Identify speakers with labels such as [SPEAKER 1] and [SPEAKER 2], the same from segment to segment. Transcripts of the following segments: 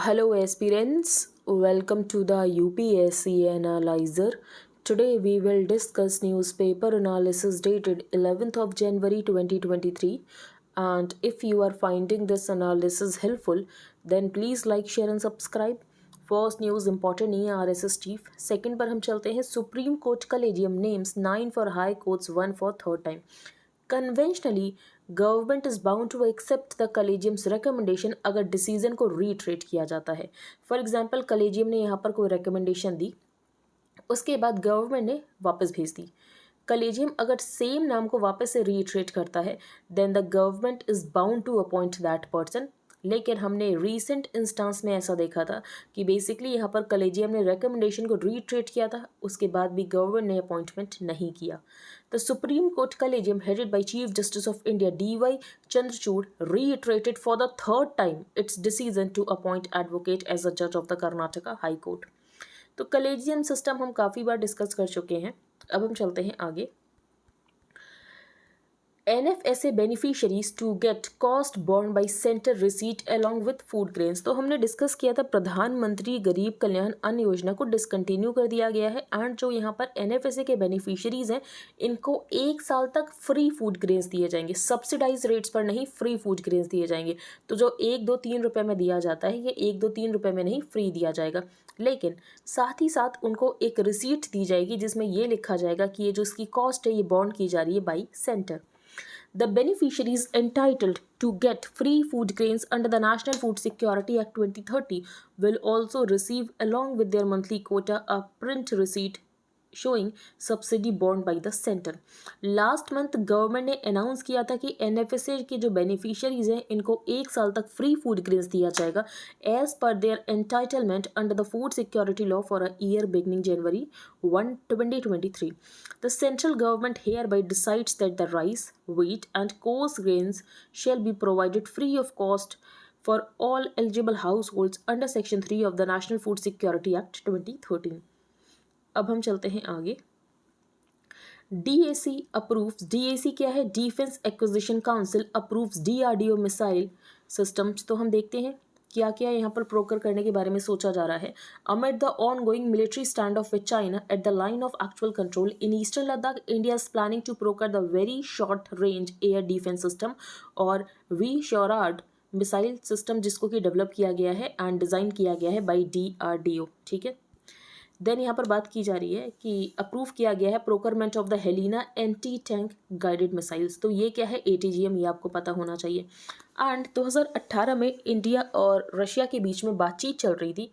[SPEAKER 1] Hello, aspirants. Welcome to the UPSC Analyzer. Today we will discuss newspaper analysis dated 11th of January 2023. And if you are finding this analysis helpful, then please like, share and subscribe. First news important नहीं है RSS chief. Second पर हम चलते हैं। Supreme court collegium names 9 for high courts 1 for third time. Conventionally government is bound to accept the collegium's recommendation अगर decision को reiterate किया जाता है। फॉर एग्जांपल कलेजियम ने यहाँ पर कोई रिकमेंडेशन दी, उसके बाद गवर्नमेंट ने वापस भेज दी। कलेजियम अगर सेम नाम को वापस से रीट्रेट करता है then the government is bound to appoint that person. लेकिन हमने रीसेंट इंस्टांस में ऐसा देखा था कि बेसिकली यहाँ पर कलेजियम ने रिकमेंडेशन को रीट्रेट किया था, उसके बाद भी गवर्नमेंट ने अपॉइंटमेंट नहीं किया। The supreme court collegium headed by chief justice of India DY Chandrachud reiterated for the third time its decision to appoint advocate as a judge of the Karnataka High Court। तो collegium system हम काफ़ी बार discuss कर चुके हैं। अब हम चलते हैं आगे। NFSA beneficiaries to get cost borne by centre receipt along with food grains. तो हमने डिस्कस किया था प्रधानमंत्री गरीब कल्याण अन्न योजना को डिसकंटिन्यू कर दिया गया है एंड जो यहाँ पर NFSA के बेनिफिशरीज हैं इनको 1 साल तक फ्री फूड ग्रेन्स दिए जाएंगे, सब्सिडाइज रेट्स पर नहीं, फ्री फूड ग्रेन्स दिए जाएंगे। तो जो 1, 2, 3 रुपये में दिया जाता है ये 1, 2, 3 रुपये में नहीं फ्री दिया जाएगा, लेकिन साथ ही साथ उनको एक रिसीट दी जाएगी जिसमें ये लिखा जाएगा कि ये जो इसकी कॉस्ट है ये बॉन्ड की जा रही है by centre. The beneficiaries entitled to get free food grains under the National Food Security Act 2030 will also receive along with their monthly quota a print receipt showing subsidy bond by the centre. Last month government ने announce किया था कि NFSA के जो beneficiaries हैं इनको 1 साल तक फ्री फूड ग्रेन्स दिया जाएगा as per their entitlement under the food security law for a year beginning January 1, 2023। The central government hereby decides that the rice, wheat and coarse grains shall be provided free of cost for all eligible households under Section 3 of the National Food Security Act 2013। अब हम चलते हैं आगे। DAC approves, DAC क्या है? Defence acquisition council approves DRDO missile systems. तो हम देखते हैं क्या क्या यहाँ पर प्रोकर करने के बारे में सोचा जा रहा है। Amid the ongoing military standoff with China at the line of actual control in eastern Ladakh, India is planning to procure the very short range air defence system और VSHORAD मिसाइल सिस्टम जिसको कि develop किया गया है and design किया गया है by DRDO। ठीक है। देन यहाँ पर बात की जा रही है कि अप्रूव किया गया है procurement of the Helina anti tank guided missiles. तो ये क्या है? ATGM, ये आपको पता होना चाहिए। एंड 2018 में इंडिया और रशिया के बीच में बातचीत चल रही थी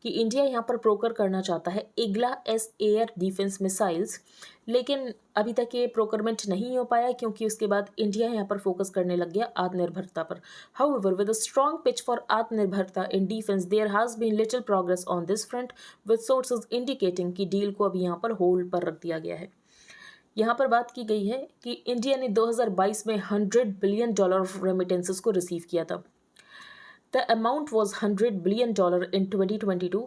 [SPEAKER 1] कि इंडिया यहाँ पर प्रोकर करना चाहता है IGLA-S एयर डिफेंस मिसाइल्स, लेकिन अभी तक ये प्रोकरमेंट नहीं हो पाया क्योंकि उसके बाद इंडिया यहाँ पर फोकस करने लग गया आत्मनिर्भरता पर। However with a strong pitch for आत्मनिर्भरता in defence there has been little progress on this front with sources indicating कि डील को अभी यहाँ पर होल्ड पर रख दिया गया है। यहाँ पर बात की गई है कि इंडिया ने 2022 में $100 बिलियन रेमिटेंसेस को रिसीव किया था। The amount was $100 billion in 2022,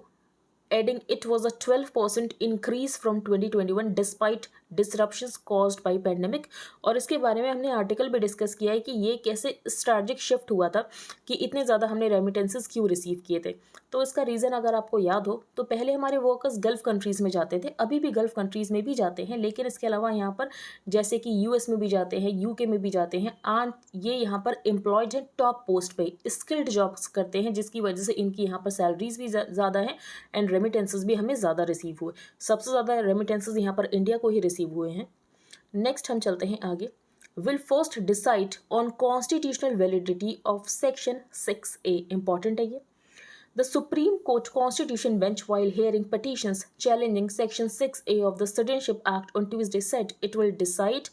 [SPEAKER 1] adding it was a 12% increase from 2021 despite disruptions caused by pandemic। और इसके बारे में हमने आर्टिकल भी डिस्कस किया है कि ये कैसे स्ट्रैटेजिक शिफ्ट हुआ था कि इतने ज़्यादा हमने रेमिटेंसेस क्यों रिसीव किए थे। तो इसका रीज़न अगर आपको याद हो तो पहले हमारे वर्कर्स गल्फ़ कंट्रीज़ में जाते थे, अभी भी गल्फ़ कंट्रीज़ में भी जाते हैं, लेकिन इसके अलावा यहाँ पर जैसे कि US में भी जाते हैं, UK में भी जाते हैं एंड ये यहाँ पर एम्प्लॉयड हैं टॉप पोस्ट पे, स्किल्ड जॉब्स करते हैं जिसकी वजह से इनकी यहाँ पर सैलरीज भी ज़्यादा हैं एंड रेमिटेंसेस भी हमें ज़्यादा रिसीव हुए। सबसे ज़्यादा रेमिटेंसेस यहाँ पर इंडिया को ही रिसीव हुए हैं। नेक्स्ट हम चलते हैं आगे। Will first decide on constitutional validity of section 6A। Important है ये। The Supreme Court Constitution Bench, while hearing petitions challenging Section 6A of the Citizenship Act on Tuesday, said it will decide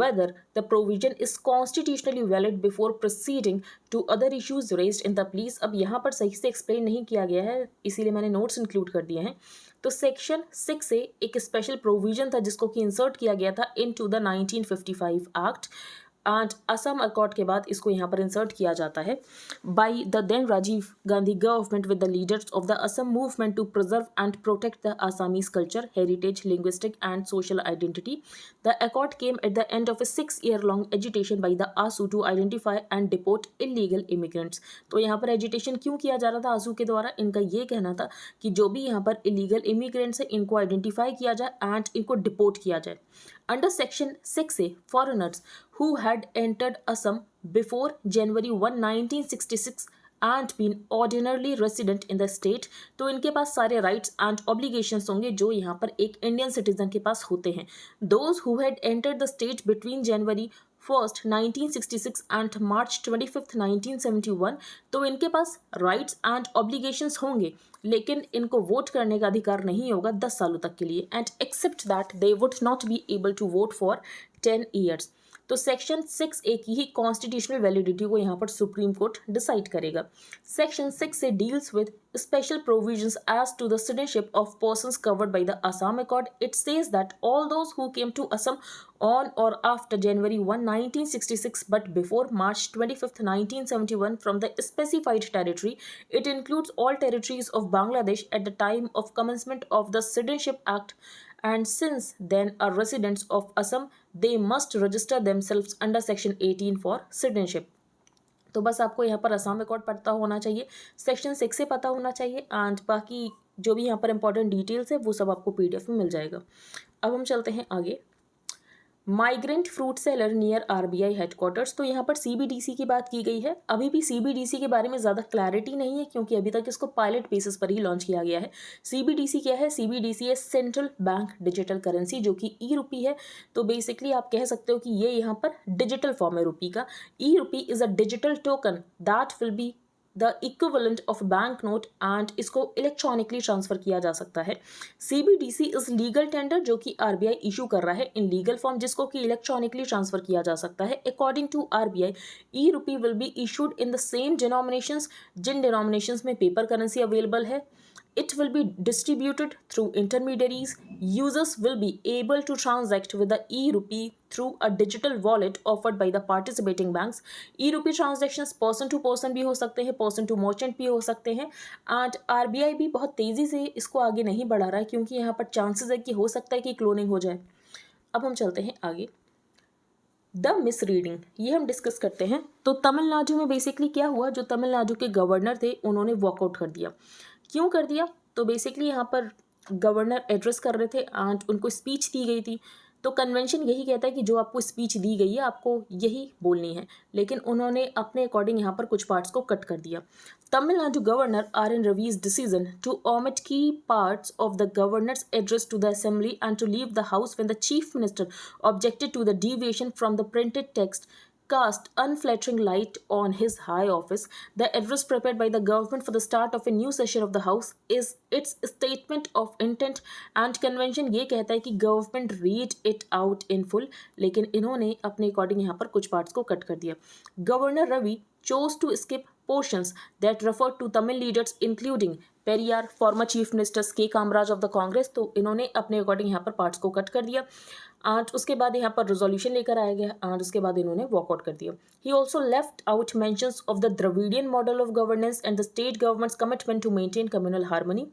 [SPEAKER 1] whether the provision is constitutionally valid before proceeding to other issues raised in the pleas। अब यहाँ पर सही से explain नहीं किया गया है इसीलिए मैंने नोट्स इंक्लूड कर दिए हैं। तो सेक्शन 6A एक स्पेशल प्रोविजन था जिसको कि इंसर्ट किया गया था into the 1955 act and Assam accord के बाद इसको यहाँ पर इंसर्ट किया जाता है by the then Rajiv Gandhi government with the leaders of the Assam movement to preserve and protect the Assamese culture heritage linguistic and social identity. The accord came at the end of a 6 year long agitation by the AASU to identify and deport illegal immigrants. तो यहाँ पर agitation क्यों किया जा रहा था आसू के द्वारा? इनका ये कहना था कि जो भी यहाँ पर इलीगल इमिग्रेंट्स है इनको आइडेंटिफाई किया जाए एंड इनको डिपोर्ट किया जाए. Under Section 6A, foreigners who had entered Assam before January 1, 1966 and been ordinarily resident in the state, तो इनके पास सारे rights and obligations होंगे जो यहाँ पर एक इंडियन सिटीजन के पास होते हैं. Those who had entered the state between January 1st 1966 and March 25th 1971, तो इनके पास राइट्स एंड ऑब्लिगेशंस होंगे लेकिन इनको वोट करने का अधिकार नहीं होगा 10 सालों तक के लिए. And except that they would not be able to vote for 10 years. तो सेक्शन 6A की ही कॉन्स्टिट्यूशनल वैलिडिटी को यहाँ पर सुप्रीम कोर्ट डिसाइड करेगा. Section 6A deals with special provisions as to the citizenship of persons covered by the Assam Accord. It says that all those who came to Assam on or after January 1, 1966 but before March 25th, 1971 from the specified territory, it includes all territories of Bangladesh at the time of commencement of the Citizenship Act, and since then are residents of Assam, they must register themselves under Section 18 for citizenship. तो बस आपको यहाँ पर Assam accord पता होना चाहिए, section 6 से पता होना चाहिए एंड बाकी जो भी यहाँ पर इंपॉर्टेंट डिटेल्स है वो सब आपको पीडीएफ में मिल जाएगा. अब हम चलते हैं आगे. Migrant fruit seller near RBI headquarters. तो यहाँ पर सीबीडीसी की बात की गई है. अभी भी सीबीडीसी के बारे में ज़्यादा क्लैरिटी नहीं है क्योंकि अभी तक इसको पायलट बेसिस पर ही लॉन्च किया गया है. सीबीडीसी क्या है? सीबीडीसी है सेंट्रल बैंक डिजिटल करेंसी जो कि ई रुपी है. तो बेसिकली आप कह सकते हो कि ये यहाँ पर डिजिटल फॉर्म है रुपी का. E rupee is a digital token that will be the equivalent of bank note and इसको इलेक्ट्रॉनिकली ट्रांसफर किया जा सकता है. सीबीडीसी इज लीगल टेंडर जो कि आरबीआई इशू कर रहा है इन लीगल फॉर्म जिसको कि इलेक्ट्रॉनिकली ट्रांसफर किया जा सकता है. According to RBI e rupee will be issued in the same denominations जिन डिनोमिनेशंस में पेपर करेंसी अवेलेबल है. It will be distributed through intermediaries. Users will be able to transact with the e-rupee through a digital wallet offered by the participating banks. E-rupee transactions person to person भी हो सकते हैं, person to merchant भी हो सकते हैं. And RBI भी बहुत तेज़ी से इसको आगे नहीं बढ़ा रहा है क्योंकि यहाँ पर चांसेस है कि हो सकता है कि क्लोनिंग हो जाए. अब हम चलते हैं आगे. द मिसरीडिंग ये हम डिस्कस करते हैं. तो तमिलनाडु में बेसिकली क्या हुआ, जो तमिलनाडु के गवर्नर थे उन्होंने वॉकआउट कर दिया. क्यों कर दिया? तो बेसिकली यहाँ पर गवर्नर एड्रेस कर रहे थे एंड उनको स्पीच दी गई थी. तो कन्वेंशन यही कहता है कि जो आपको स्पीच दी गई है आपको यही बोलनी है, लेकिन उन्होंने अपने अकॉर्डिंग यहाँ पर कुछ पार्ट्स को कट कर दिया. Tamil Nadu governor R N Ravi's decision to omit key parts of the governor's address to the assembly and to leave the house when the chief minister objected to the deviation from the printed text cast unflattering light on his high office. The address prepared by the government for the start of a new session of the house is its statement of intent and convention ये कहता है कि government read it out in full, लेकिन इन्होंने अपने according यहाँ पर कुछ पार्ट्स को कट कर दिया. Governor Ravi chose to skip portions that refer to Tamil leaders including Periyar, former chief minister K. Kamaraj of the Congress. तो इन्होंने अपने अकॉर्डिंग यहाँ पर पार्ट्स को कट कर दिया एंड उसके बाद यहाँ पर रेजोल्यूशन लेकर आया गया एंड उसके बाद इन्होंने वॉकआउट कर दिया. He also left out mentions of the Dravidian model of governance and the state government's commitment to maintain communal harmony.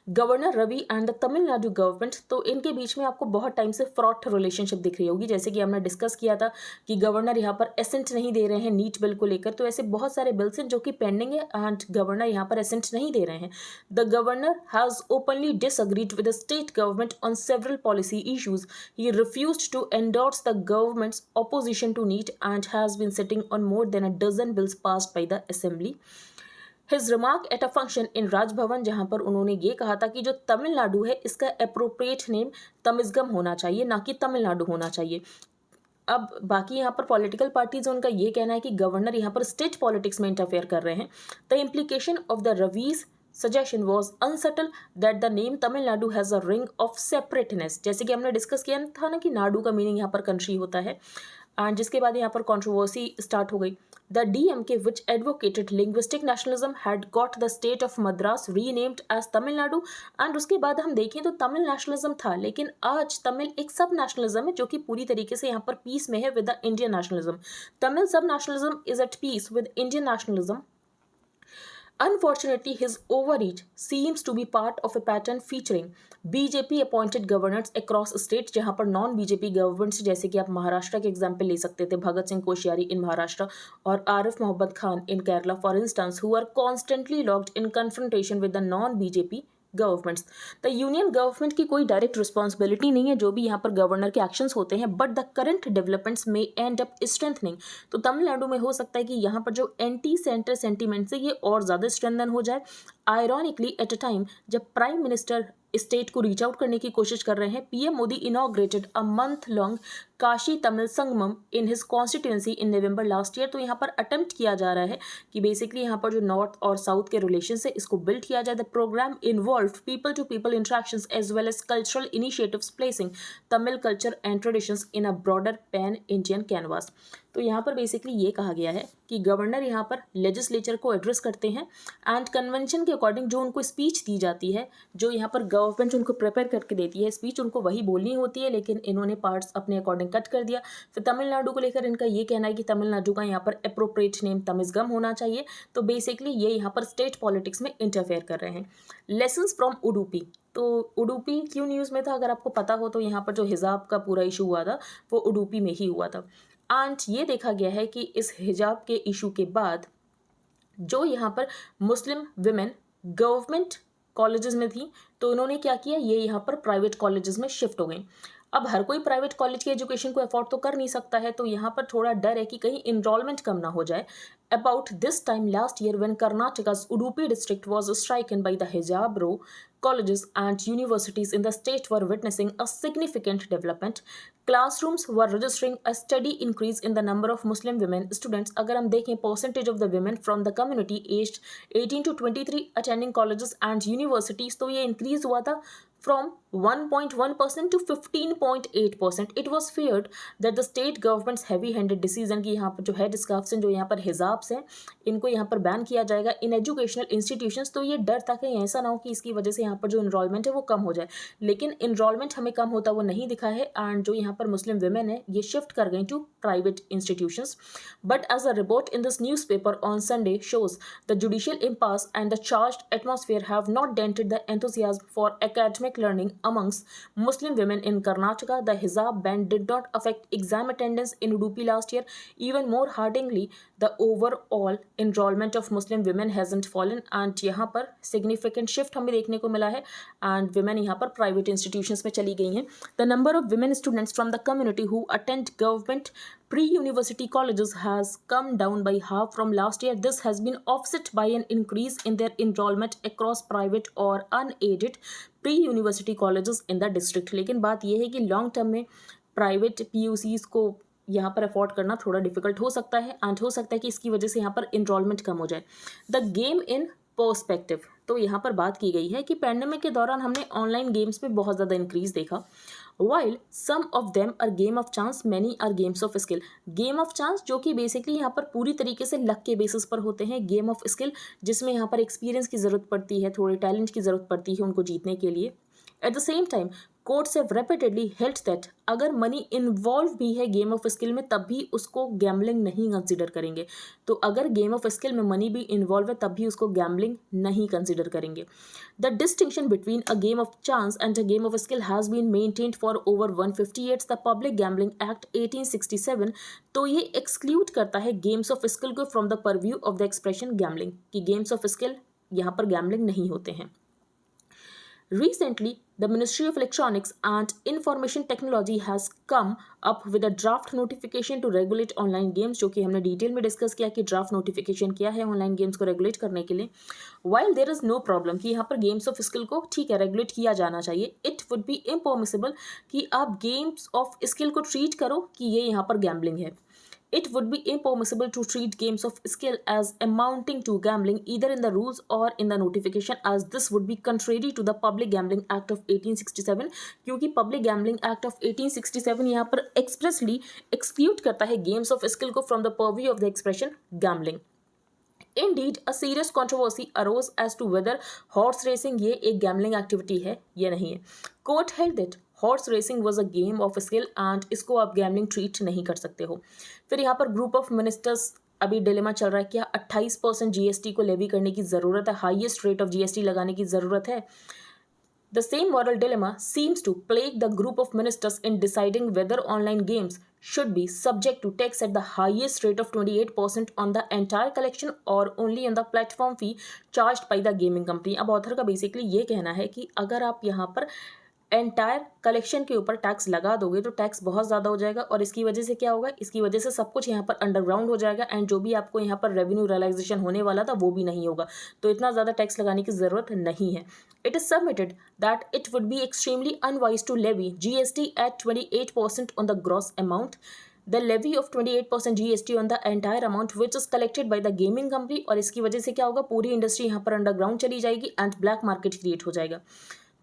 [SPEAKER 1] Governor Ravi and the Tamil Nadu government, तो इनके बीच में आपको बहुत टाइम से फ्रॉड रिलेशनशिप दिख रही होगी. जैसे कि हमने डिस्कस किया था कि गवर्नर यहाँ पर एसेंट नहीं दे रहे हैं नीट बिल को लेकर. तो ऐसे बहुत सारे बिल्स हैं जो कि पेंडिंग है एंड गवर्नर यहाँ पर एसेंट नहीं दे रहे हैं. The governor has openly disagreed with the state government on several policy issues. He refused to endorse the government's opposition to NEET and has been sitting on more than a dozen bills passed by the assembly. His remark at a function in Raj Bhavan, जहाँ पर उन्होंने ये कहा था कि जो तमिलनाडु है इसका अप्रोप्रिएट नेम तमिज़गम होना चाहिए ना कि तमिलनाडु होना चाहिए. अब बाकी यहाँ पर पॉलिटिकल पार्टीज उनका ये कहना है कि गवर्नर यहाँ पर स्टेट पॉलिटिक्स में इंटरफेयर कर रहे हैं. The implication of the Ravi's suggestion was unsettled that the name Tamil Nadu has a ring of separateness. जैसे कि हमने डिस्कस किया था ना कि नाडु का मीनिंग यहाँ पर कंट्री होता है एंड जिसके बाद यहाँ पर कंट्रोवर्सी स्टार्ट हो गई. The DMK which advocated linguistic nationalism had got the state of Madras renamed as Tamil Nadu. And उसके बाद हम देखें तो तमिल नेशनलिज्म था, लेकिन आज तमिल एक सब नेशनलिज्म है जो कि पूरी तरीके से यहाँ पर पीस में है with the Indian nationalism. Tamil sub nationalism is at peace with Indian nationalism. Unfortunately, his overreach seems to be part of a pattern featuring BJP appointed governors across states, जहां पर नॉन बीजेपी गवर्नमेंट्स जैसे कि आप महाराष्ट्र के example ले सकते थे, Bhagat Singh Koshyari in Maharashtra और Arif Mohammad Khan in Kerala for instance, who are constantly locked in confrontation with the non BJP governments. The union government की कोई डायरेक्ट रिस्पॉन्सिबिलिटी नहीं है जो भी यहाँ पर गवर्नर के एक्शंस होते हैं, बट द करंट डेवलपमेंट्स में एंड अप स्ट्रेंथनिंग। तो तमिलनाडु में हो सकता है कि यहाँ पर जो एंटी सेंटर सेंटीमेंट्स है ये और ज़्यादा स्ट्रेंथन हो जाए। आयरॉनिकली एट अ टाइम जब प्राइम मिनिस्टर स्टेट को रीच आउट करने की कोशिश कर रहे हैं, PM Modi inaugurated a month long Kashi Tamil Sangamam in his constituency in November last year. तो यहाँ पर अटेम्प्ट किया जा रहा है कि बेसिकली यहाँ पर जो नॉर्थ और साउथ के रिलेशन है इसको बिल्ड किया जाए। The programme involve people to people interactions as well as cultural initiatives placing Tamil culture and traditions in a broader pan Indian canvas. तो यहाँ पर बेसिकली ये कहा गया है कि गवर्नर यहाँ पर लेजिस्लेचर को एड्रेस करते हैं एंड कन्वेंशन के अकॉर्डिंग जो उनको स्पीच दी जाती है, जो यहाँ पर गवर्नमेंट उनको प्रिपेयर करके देती है स्पीच, उनको वही बोलनी होती है, लेकिन इन्होंने पार्ट्स अपने अकॉर्डिंग कट कर दिया। फिर तमिलनाडु को लेकर इनका ये कहना है कि तमिलनाडु का यहाँ पर अप्रोप्रिएट नेम तमिज़गम होना चाहिए। तो बेसिकली ये यहाँ पर स्टेट पॉलिटिक्स में इंटरफेयर कर रहे हैं। Lessons from Udupi. तो उडुपी क्यों न्यूज़ में था, अगर आपको पता हो तो यहाँ पर जो हिजाब का पूरा इशू हुआ था वो उडुपी में ही हुआ था। एंड ये देखा गया है कि इस हिजाब के इशू के बाद जो यहाँ पर मुस्लिम विमेन गवर्नमेंट कॉलेजेस में थी तो उन्होंने क्या किया, ये यहाँ पर प्राइवेट कॉलेजेस में शिफ्ट हो गई। अब हर कोई प्राइवेट कॉलेज के एजुकेशन को अफोर्ड तो कर नहीं सकता है, तो यहाँ पर थोड़ा डर है कि कहीं इनरोलमेंट कम ना हो जाए। About this time last year, when Karnataka's Udupi district was stricken by the hijab row, colleges and universities in the state were witnessing a significant development. Classrooms were registering a steady increase in the number of Muslim women students. अगर हम देखें percentage of the women from the community aged 18 to 23 attending colleges and universities, तो ये increase हुआ था from 1.1% to 15.8%. It was feared that the state government's heavy-handed decision कि यहाँ पर जो हेड स्कार्फ्स हैं, जो यहाँ पर हिजाब्स हैं, इनको यहाँ पर बैन किया जाएगा इन एजुकेशनल इंस्टीट्यूशंस। तो ये डर था कि ऐसा ना हो कि इसकी वजह से यहाँ पर जो इनरोलमेंट है वो कम हो जाए, लेकिन इनरोलमेंट हमें कम होता वो नहीं दिखा है एंड जो यहाँ पर मुस्लिम विमेन है ये शिफ्ट कर गई to private institutions. But as a report in this newspaper on Sunday shows the judicial impasse and the charged atmosphere have not dented the enthusiasm for academic learning amongst Muslim women in Karnataka. The hijab ban did not affect exam attendance in Udupi last year. Even more hearteningly, the overall enrollment of Muslim women hasn't fallen and यहाँ पर significant shift हमें देखने को मिला है and women यहाँ पर private institutions में चली गई हैं. The number of women students from the community who attend government pre-university colleges has come down by half from last year. This has been offset by an increase in their enrollment across private or unaided pre-university colleges in the district. लेकिन बात यह है कि long term में private PUCs को यहाँ पर afford करना थोड़ा डिफिकल्ट हो सकता है एंड हो सकता है कि इसकी वजह से यहाँ पर इनरोलमेंट कम हो जाए। The game in perspective. तो यहाँ पर बात की गई है कि पैंडेमिक के दौरान हमने ऑनलाइन गेम्स में बहुत ज़्यादा इंक्रीज देखा। While some of them are game of chance, many are games of skill. Game of chance जो कि बेसिकली यहाँ पर पूरी तरीके से लक के बेसिस पर होते हैं। गेम ऑफ स्किल जिसमें यहाँ पर एक्सपीरियंस की ज़रूरत पड़ती है, थोड़े टैलेंट की ज़रूरत पड़ती है उनको जीतने के लिए। Eight the same time courts have repeatedly held that अगर मनी इन्वॉल्व भी है गेम ऑफ स्किल में तब भी उसको गैम्बलिंग नहीं कंसिडर करेंगे। तो अगर गेम ऑफ स्किल में मनी भी इन्वॉल्व है तब भी उसको गैम्बलिंग नहीं कंसिडर करेंगे। The distinction between a game of chance and a game of skill has been maintained for over 150 years. The public gambling act 1867 तो ये एक्सक्लूड करता है गेम्स ऑफ स्किल को from the purview of the expression gambling, कि games of skill यहाँ पर gambling नहीं होते हैं। Recently, the Ministry of Electronics and Information Technology has come up with a draft notification to regulate online games, जो कि हमने डिटेल में डिस्कस किया कि ड्राफ्ट नोटिफिकेशन क्या है ऑनलाइन गेम्स को रेगुलेट करने के लिए। While there is no problem कि यहाँ पर गेम्स ऑफ स्किल को ठीक है रेगुलेट किया जाना चाहिए, इट वुड बी इम्पॉसिबल कि आप गेम्स ऑफ स्किल को ट्रीट करो कि ये यहाँ पर गैम्बलिंग है। It would be impermissible to treat games of skill as amounting to gambling either in the rules or in the notification, as this would be contrary to the Public Gambling Act of 1867, क्योंकि Public Gambling Act of 1867 यहाँ पर expressly exclude करता है games of skill को from the purview of the expression gambling. Indeed, a serious controversy arose as to whether horse racing ये एक gambling activity है या नहीं है. Court held that horse racing was a game of skill and इसको आप gambling treat नहीं कर सकते हो. फिर यहाँ पर ग्रुप ऑफ मिनिस्टर्स अभी डिलेमा चल रहा है, क्या 28% जीएसटी को लेवी करने की ज़रूरत है, हाईएस्ट रेट ऑफ जीएसटी लगाने की ज़रूरत है. The same moral dilemma seems to plague the group of ministers in deciding whether online games should be subject to tax at the highest rate of 28% on the entire collection or only on the platform fee charged by the gaming company. अब author का basically ये कहना है कि अगर आप यहाँ पर एंटायर कलेक्शन के ऊपर टैक्स लगा दोगे तो टैक्स बहुत ज़्यादा हो जाएगा, और इसकी वजह से क्या होगा, इसकी वजह से सब कुछ यहाँ पर अंडरग्राउंड हो जाएगा एंड जो भी आपको यहाँ पर रेवेन्यू रियलाइजेशन होने वाला था वो भी नहीं होगा. तो इतना ज़्यादा टैक्स लगाने की ज़रूरत नहीं है. It is submitted that it would be extremely unwise to levy GST at 28% on the gross amount. The levy of 28% GST on the entire amount which is collected by the gaming company, और इसकी वजह से क्या होगा, पूरी industry यहाँ पर underground चली जाएगी एंड ब्लैक मार्केट क्रिएट हो जाएगा.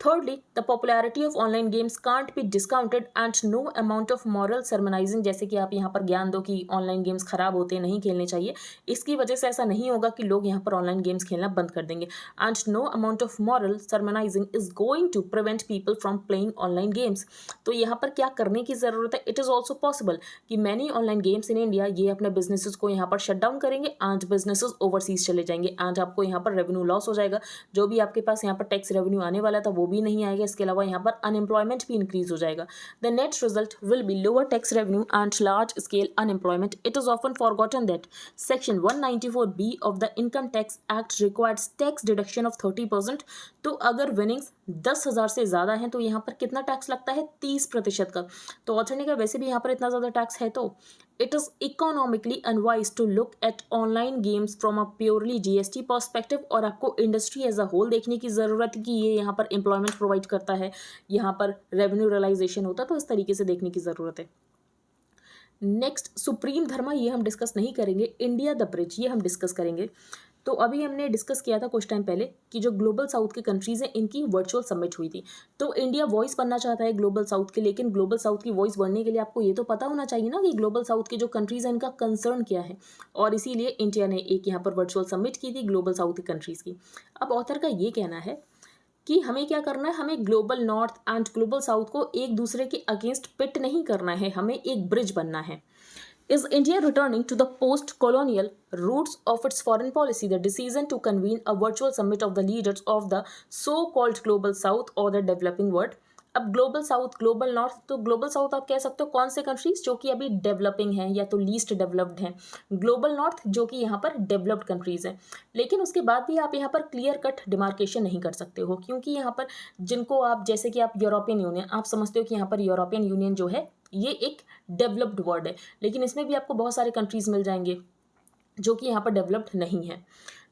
[SPEAKER 1] Thirdly, the popularity of online games can't be discounted and no amount of moral sermonizing, जैसे कि आप यहाँ पर ज्ञान दो कि ऑनलाइन गेम्स खराब होते हैं, नहीं खेलने चाहिए, इसकी वजह से ऐसा नहीं होगा कि लोग यहाँ पर ऑनलाइन गेम्स खेलना बंद कर देंगे. And no amount of moral sermonizing is going to prevent people from playing online games. तो यहाँ पर क्या करने की ज़रूरत है, इट इज़ ऑल्सो पॉसिबल कि many online games in India ये अपने बिजनेसेस को यहाँ पर शट डाउन करेंगे एंड बिजनेसेस ओवरसीज चले जाएंगे एंड आपको यहाँ पर रेवेन्यू लॉस हो जाएगा. जो भी आपके पास यहाँ पर टैक्स रेवेन्यू आने वाला था वो भी नहीं आएगा. इसके अलावा यहाँ पर अनएम्प्लॉयमेंट भी इंक्रीज हो जाएगा. The net result will be lower tax revenue and large scale unemployment. It is often forgotten that section 194B of the income tax act requires tax deduction of 30%. तो अगर विनिंग्स 10,000 से ज़्यादा हैं तो यहाँ पर कितना टैक्स लगता है, 30% का. तो ऑथर ने कहा वैसे भी यहाँ पर इतना ज़्यादा टैक्स है तो it is economically unwise to look at online games from a purely GST perspective, और आपको इंडस्ट्री एज अ होल देखने की ज़रूरत है कि ये यहाँ पर एम्प्लॉयमेंट प्रोवाइड करता है, यहाँ पर रेवेन्यू रियलाइजेशन होता है, तो इस तरीके से देखने की ज़रूरत है. नेक्स्ट सुप्रीम धर्मा, ये हम डिस्कस नहीं करेंगे. इंडिया द ब्रिज ये हम डिस्कस करेंगे. तो अभी हमने डिस्कस किया था कुछ टाइम पहले कि जो ग्लोबल साउथ के कंट्रीज़ हैं इनकी वर्चुअल समिट हुई थी. तो इंडिया वॉइस बनना चाहता है ग्लोबल साउथ के, लेकिन ग्लोबल साउथ की वॉइस बनने के लिए आपको ये तो पता होना चाहिए ना कि ग्लोबल साउथ के जो कंट्रीज़ हैं इनका कंसर्न क्या है, और इसीलिए इंडिया ने एक यहाँ पर वर्चुअल समिट की थी ग्लोबल साउथ की कंट्रीज़ की. अब ऑथर का ये कहना है कि हमें क्या करना है, हमें global north and global south को एक दूसरे के अगेंस्ट पिट नहीं करना है, हमें एक ब्रिज बनना है. Is India returning to the post-colonial roots of its foreign policy? The decision to convene a virtual summit of the leaders of the so-called global south or the developing world. अब global south global north, तो global south आप कह सकते हो कौन से countries जो कि अभी डेवलपिंग हैं या तो लीस्ट डेवलप्ड हैं, ग्लोबल नॉर्थ जो कि यहाँ पर डेवलप्ड कंट्रीज हैं. लेकिन उसके बाद भी आप यहाँ पर क्लियर कट डिमार्केशन नहीं कर सकते हो, क्योंकि यहाँ पर जिनको आप जैसे कि आप यूरोपियन यूनियन आप समझते हो कि यहाँ पर यूरोपियन यूनियन जो है ये एक डेवलप्ड वर्ल्ड है, लेकिन इसमें भी आपको बहुत सारे कंट्रीज मिल जाएंगे जो कि यहाँ पर डेवलप्ड नहीं है.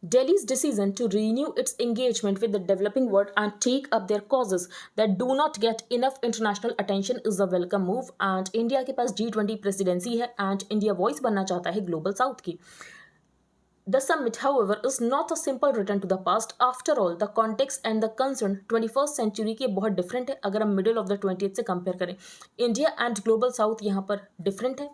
[SPEAKER 1] Delhi's decision to renew its engagement with the developing world and take up their causes that do not get enough international attention is a welcome move. And India के पास G20 प्रेसिडेंसी है and India voice बनना चाहता है global south की. The summit, however, is not a simple return to the past. After all, the context and the concern 21st century के बहुत different है अगर हम middle of the 20th से compare करें. India and global south यहाँ पर different है.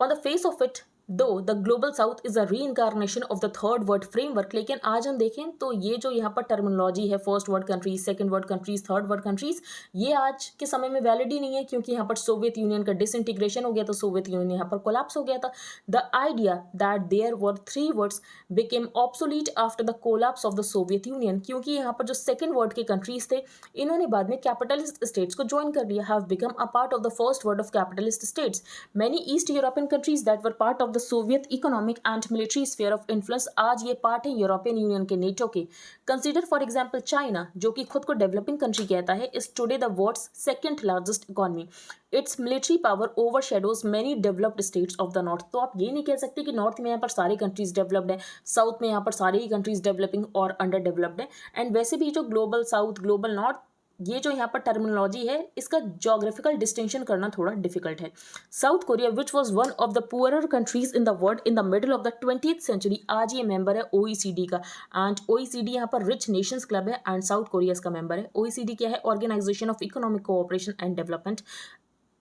[SPEAKER 1] On the face of it, though the global south is a reincarnation of the third world framework. लेकिन आज हम देखें तो ये जो यहाँ पर टर्मिनोलॉजी है first world countries, second world countries, third world countries, ये आज के समय में वैलिड ही नहीं है, क्योंकि यहाँ पर सोवियत यूनियन का डिसइंटीग्रेशन हो गया तो सोवियत यूनियन यहाँ पर कोलैप्स हो गया था. The idea that there were three worlds became obsolete after the collapse of the Soviet Union, क्योंकि यहाँ पर जो सेकंड वर्ल्ड के कंट्रीज थे इन्होंने बाद में कैपिटलिस्ट स्टेट्स को ज्वाइन कर लिया, have become a part of the first world of capitalist states. Many east European countries that were part of the Soviet economic and military sphere of influence आज ये part है European Union के, NATO के. Consider for example China जो कि खुद को developing country कहता है, is today the world's second largest economy. Its military power overshadows many developed states of the north. तो आप ये नहीं कह सकते कि नॉर्थ में यहाँ पर सारी कंट्रीज डेवलप्ड है, साउथ में यहाँ पर सारी ही कंट्रीज डेवलपिंग और अंडर डेवलप्ड है. एंड वैसे भी जो ग्लोबल साउथ ग्लोबल नॉर्थ ये जो यहाँ पर टर्मिनोलॉजी है इसका जोग्राफिकल डिस्टिंक्शन करना थोड़ा डिफिकल्ट है। South Korea which was one of the poorer countries in the world in the middle of the 20th century, आज ये मेंबर है OECD का। एंड OECD यहाँ पर रिच नेशंस क्लब है एंड साउथ कोरिया इसका मेंबर है। OECD क्या है? Organisation of economic cooperation and development.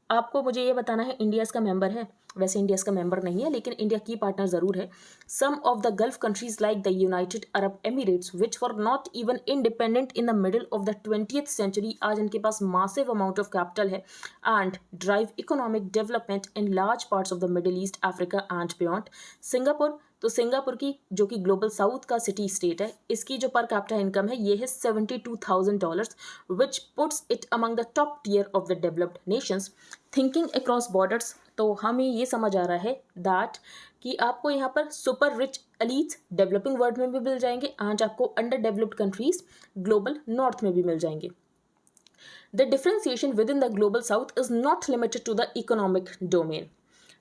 [SPEAKER 1] आपको मुझे ये बताना है इंडिया इसका मेंबर है, वैसे इंडिया इसका मेंबर नहीं है लेकिन इंडिया की पार्टनर ज़रूर है। Some of the gulf countries like the United Arab Emirates which were not even independent in the middle of the 20th century, आज इनके पास मासिव अमाउंट ऑफ कैपिटल है and drive economic development in large parts of the middle east, Africa and beyond. Singapore, तो Singapore की जो कि global south का city state है, इसकी जो पर कैपिटा इनकम है ये है $72,000 which puts it among the top tier of the developed nations. Thinking across borders, तो हमें ये समझ आ रहा है दैट कि आपको यहाँ पर super rich elites developing world में भी मिल जाएंगे एंड आपको under developed countries global north में भी मिल जाएंगे। The differentiation within the global south is not limited to the economic domain.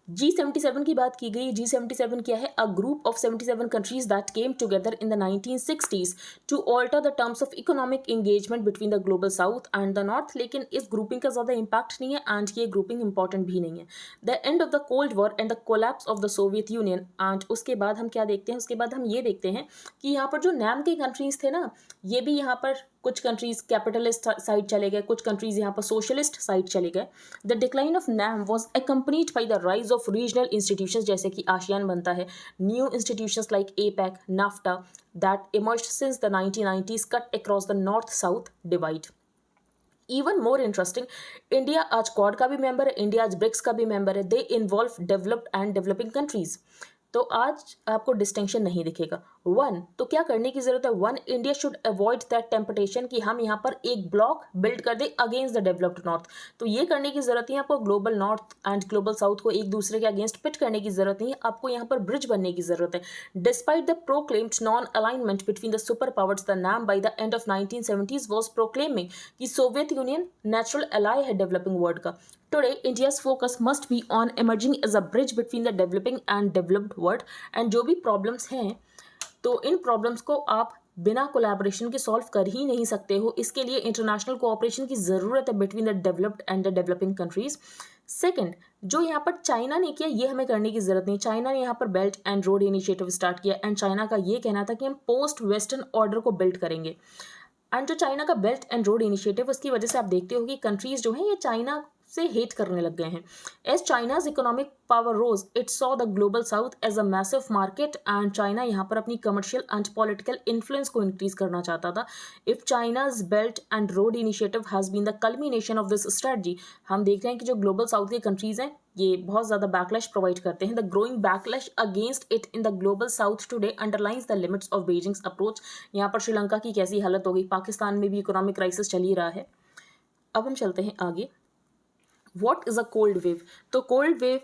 [SPEAKER 1] G77 की बात की गई। G77 क्या है? A group of 77 countries that came together in the 1960s to alter the terms of economic engagement between the global south and the north. लेकिन इस grouping का ज़्यादा इम्पैक्ट नहीं है एंड ये ग्रुपिंग इंपॉर्टेंट भी नहीं है। The end of the cold war and the collapse of the Soviet union, and उसके बाद हम क्या देखते हैं? उसके बाद हम ये देखते हैं कि यहाँ पर जो नैम के कंट्रीज थे ना, ये भी यहाँ पर कुछ कंट्रीज कैपिटलिस्ट साइड चले गए, कुछ कंट्रीज यहाँ पर सोशलिस्ट साइड चले गए। The decline of NAM was accompanied by the rise of regional institutions, जैसे कि आसियान बनता है, new institutions like APEC, NAFTA that emerged since the 1990s cut across the north south divide. Even more interesting, India आज Quad का भी member है, India आज BRICS का भी मेंबर है। They involve developed and developing countries. तो आज आपको डिस्टिंक्शन नहीं दिखेगा। वन, तो क्या करने की जरूरत है? One, India should avoid that temptation कि हम यहाँ पर एक ब्लॉक बिल्ड कर दे अगेंस्ट द डेवलप्ड नॉर्थ। तो ये करने की जरूरत है, आपको global north and global south को एक दूसरे के अगेंस्ट पिट करने की जरूरत नहीं है, आपको यहाँ पर ब्रिज बनने की जरूरत है। Despite the proclaimed non alignment between the super powers, the NAM by the end of 1970s was proclaiming कि सोवियत यूनियन नेचुरल अलाई है डेवलपिंग वर्ल्ड का। Today, India's focus must be on emerging as a bridge between the developing and developed world. And जो भी problems हैं, तो इन problems को आप बिना कोलैबोरेशन के सॉल्व कर ही नहीं सकते हो। इसके लिए इंटरनेशनल कोऑपरेशन की ज़रूरत है between the developed and the developing countries. Second, जो यहाँ पर चाइना ने किया ये हमें करने की ज़रूरत नहीं। चाइना ने यहाँ पर belt and Road initiative start किया एंड चाइना का ये कहना था कि हम पोस्ट वेस्टर्न ऑर्डर को बिल्ड करेंगे। एंड जो चाइना का बेल्ट एंड रोड इनिशिएटिव, उसकी वजह से आप देखते हो कि कंट्रीज जो हैं ये चाइना से हेट करने लग गए हैं। As China's economic power rose, it saw the global south as a massive market and China यहाँ पर अपनी कमर्शियल एंड पॉलिटिकल इन्फ्लुएंस को इंक्रीज करना चाहता था। If China's Belt and Road Initiative has been the culmination of this strategy, हम देख रहे हैं कि जो ग्लोबल साउथ के कंट्रीज हैं ये बहुत ज़्यादा बैकलैश प्रोवाइड करते हैं। The growing backlash against it in the global south today underlines the limits of Beijing's approach. यहाँ पर श्रीलंका की कैसी हालत हो गई, पाकिस्तान में भी इकोनॉमिक क्राइसिस चल ही रहा है। अब हम चलते हैं आगे। What is a cold wave? तो कोल्ड वेव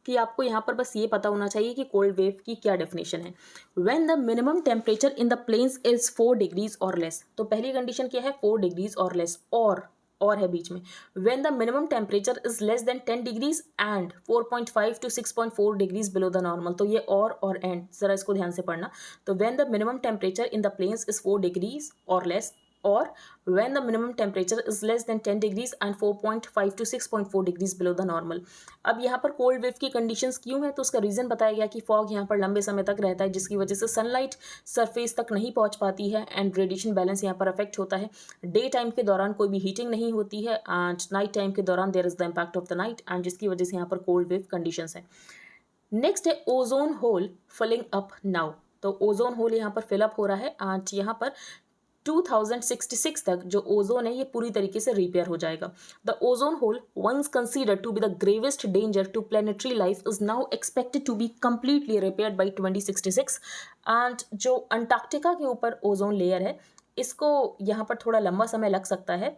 [SPEAKER 1] कि आपको यहाँ पर बस ये पता होना चाहिए कि कोल्ड वेव की क्या डेफिनेशन है। When the minimum temperature in the plains is 4 degrees or less, तो पहली कंडीशन क्या है? 4 डिग्रीज और लेस, और है बीच में। When the minimum temperature is less than 10 degrees and 4.5 to 6.4 degrees below the normal, तो ये और एंड ज़रा इसको ध्यान से पढ़ना। तो when the minimum temperature in the plains is 4 degrees or less, or when the minimum temperature is less than 10 degrees and 4.5 to 6.4 degrees below the normal। अब यहाँ पर कोल्ड वेव की कंडीशंस क्यों है? तो उसका रीज़न बताया गया कि फॉग यहाँ पर लंबे समय तक रहता है जिसकी वजह से सनलाइट सरफेस तक नहीं पहुँच पाती है एंड रेडिएशन बैलेंस यहाँ पर अफेक्ट होता है। डे टाइम के दौरान कोई भी हीटिंग नहीं होती है एंड नाइट टाइम के दौरान there is the impact of the night and जिसकी वजह से यहाँ पर कोल्ड वेव कंडीशंस हैं। नेक्स्ट है ozone hole filling up now. तो ओजोन होल यहाँ पर फिलअप हो रहा है एंड यहाँ पर 2066 तक जो ओजोन है ये पूरी तरीके से रिपेयर हो जाएगा। The ozone hole once considered to be the gravest danger to planetary life is now expected to be completely repaired by 2066। And जो अंटार्कटिका के ऊपर ओजोन लेयर है इसको यहाँ पर थोड़ा लंबा समय लग सकता है।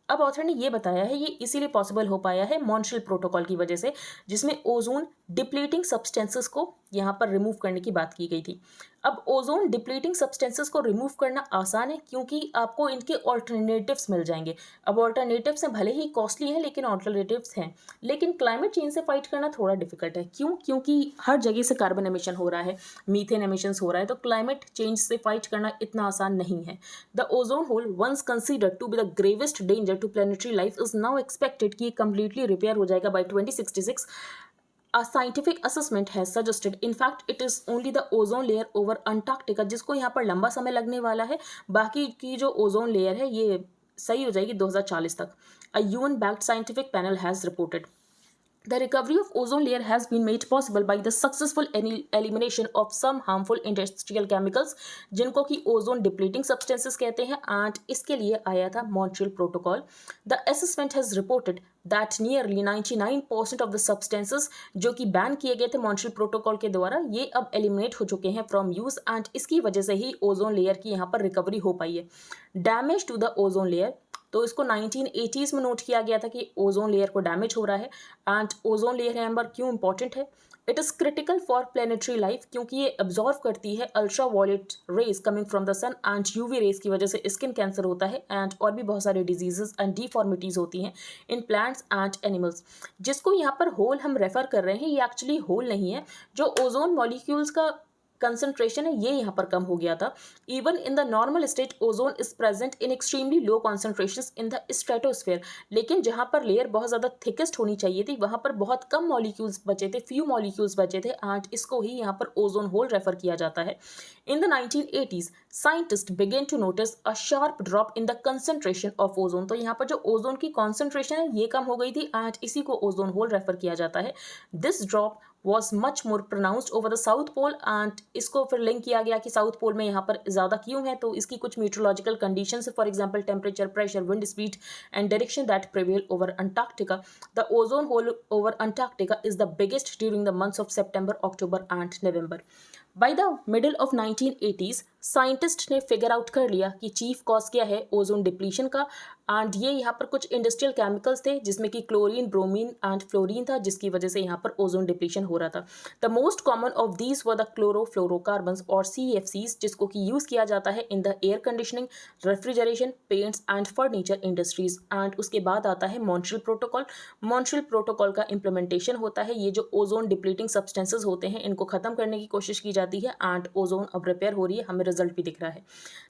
[SPEAKER 1] अब ऑथर ने ये बताया है ये इसीलिए पॉसिबल हो पाया है मॉन्ट्रियल प्रोटोकॉल की वजह से, जिसमें ओजोन डिप्लीटिंग सब्सटेंसेस को यहाँ पर रिमूव करने की बात की गई थी। अब ओजोन डिप्लीटिंग सब्सटेंसेस को रिमूव करना आसान है क्योंकि आपको इनके ऑल्टरनेटिव्स मिल जाएंगे। अब ऑल्टरनेटिव्स हैं, भले ही कॉस्टली हैं लेकिन ऑल्टरनेटिव्स हैं। लेकिन क्लाइमेट चेंज से फाइट करना थोड़ा डिफिकल्ट है। क्यों? क्योंकि हर जगह से कार्बन एमिशन हो रहा है, मीथेन एमिशंस हो रहा है, तो क्लाइमेट चेंज से फाइट करना इतना आसान नहीं है। The ozone hole once considered to be the gravest danger to planetary life is now expected कि ये कंप्लीटली रिपेयर हो जाएगा by 2066। A scientific assessment has suggested, in fact, it is only the ozone layer over Antarctica जिसको यहाँ पर लंबा समय लगने वाला है। बाकी की जो ओजोन लेयर है ये सही हो जाएगी 2040 तक। A UN-backed scientific panel has reported. The recovery of ozone layer has been made possible by the successful elimination of some harmful industrial chemicals जिनको कि ozone depleting substances कहते हैं, and इसके लिए आया था Montreal Protocol. The assessment has reported that nearly 99% of the substances जो कि बैन किए गए थे Montreal Protocol के द्वारा ये अब एलिमिनेट हो चुके हैं फ्रॉम यूज, एंड इसकी वजह से ही ओजोन लेयर की यहाँ पर रिकवरी हो पाई है। Damage to the ozone layer, तो इसको 1980s में नोट किया गया था कि ओजोन लेयर को डैमेज हो रहा है। एंड ओजोन लेयर यहाँ पर क्यों इंपॉर्टेंट है? It is critical for planetary life क्योंकि ये एब्जॉर्व करती है ultraviolet rays coming from the sun, and UV rays की वजह से स्किन कैंसर होता है एंड और भी बहुत सारे डिजीजेस एंड डिफॉर्मिटीज़ होती हैं इन प्लांट्स एंड एनिमल्स। जिसको यहाँ पर होल हम रेफर कर रहे हैं ये एक्चुअली होल नहीं है, जो ओजोन मॉलिक्यूल्स का कंसंट्रेशन है ये यहाँ पर कम हो गया था। Even in the normal state ozone is present in extremely low concentrations in the stratosphere, लेकिन जहाँ पर लेयर बहुत ज़्यादा थिकेस्ट होनी चाहिए थी वहाँ पर बहुत कम मॉलिक्यूल्स बचे थे, फ्यू मॉलिक्यूल्स बचे थे, एंड इसको ही यहाँ पर ओजोन होल रेफर किया जाता है। In the 1980s scientist began to notice a sharp drop in the concentration of ozone, तो यहाँ पर जो ओजोन की कॉन्सेंट्रेशन है ये कम हो गई थी एंड इसी को ओजोन होल रेफर किया जाता है। This drop was much more pronounced over the South Pole, and इसको फिर लिंक किया गया कि साउथ पोल में यहाँ पर ज़्यादा क्यों है, तो इसकी कुछ meteorological conditions, for example temperature, pressure, wind speed and direction that prevail over Antarctica. The ozone whole over Antarctica is the biggest during the months of September, October and November. By the middle of 1980s scientist ने figure out कर लिया कि chief cause क्या है ozone depletion का, and ये यहाँ पर कुछ इंडस्ट्रियल केमिकल्स थे जिसमें कि क्लोरीन, ब्रोमीन एंड फ्लोरीन था, जिसकी वजह से यहाँ पर ओजोन डिप्लीशन हो रहा था। The most common of these were the chlorofluorocarbons और CFCs, जिसको कि यूज़ किया जाता है in the air conditioning, refrigeration, paints and furniture industries. And उसके बाद आता है मॉन्ट्रियल प्रोटोकॉल। मॉन्ट्रियल प्रोटोकॉल का इम्प्लीमेंटेशन होता है, ये जो ओजोन डिप्लीटिंग सब्सटेंसेज होते हैं इनको खत्म करने की कोशिश की जाती है, एंड ओजोन अब रिपेयर हो रही है, हमें रिजल्ट भी दिख रहा है।